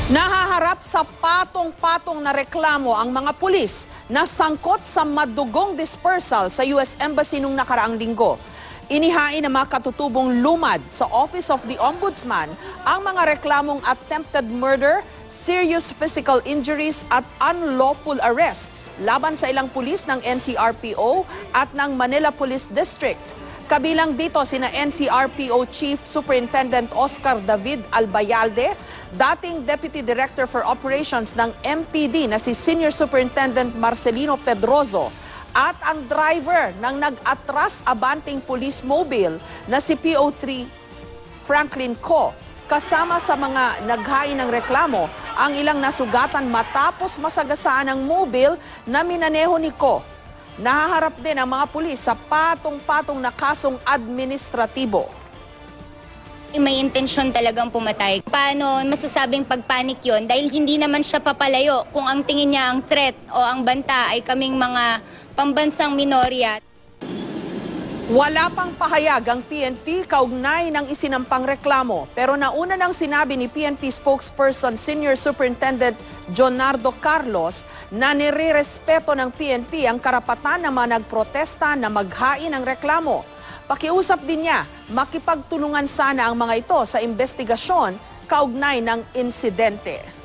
Nahaharap sa patong-patong na reklamo ang mga pulis na sangkot sa madugong dispersal sa US Embassy nung nakaraang linggo. Inihain ng mga katutubong lumad sa Office of the Ombudsman ang mga reklamong attempted murder, serious physical injuries at unlawful arrest laban sa ilang pulis ng NCRPO at ng Manila Police District. Kabilang dito sina NCRPO Chief Superintendent Oscar David Albayalde, dating Deputy Director for Operations ng MPD na si Senior Superintendent Marcelino Pedroso, at ang driver ng nag-atras abanting police mobile na si PO3 Franklin Co. Kasama sa mga naghain ng reklamo ang ilang nasugatan matapos masagasaan ang mobile na minaneho ni Co. Nahaharap din ang mga pulis sa patong-patong na kasong administratibo. May intensyon talagang pumatay. Paano masasabing pagpanik yon? Dahil hindi naman siya papalayo kung ang tingin niya ang threat o ang banta ay kaming mga pambansang minorya. Wala pang pahayag ang PNP kaugnay ng isinampang reklamo, pero nauna nang sinabi ni PNP spokesperson Senior Superintendent Jonardo Carlos na nirerespeto ng PNP ang karapatan ng mga nagprotesta na maghain ng reklamo. Pakiusap din niya, makipagtulungan sana ang mga ito sa investigasyon kaugnay ng insidente.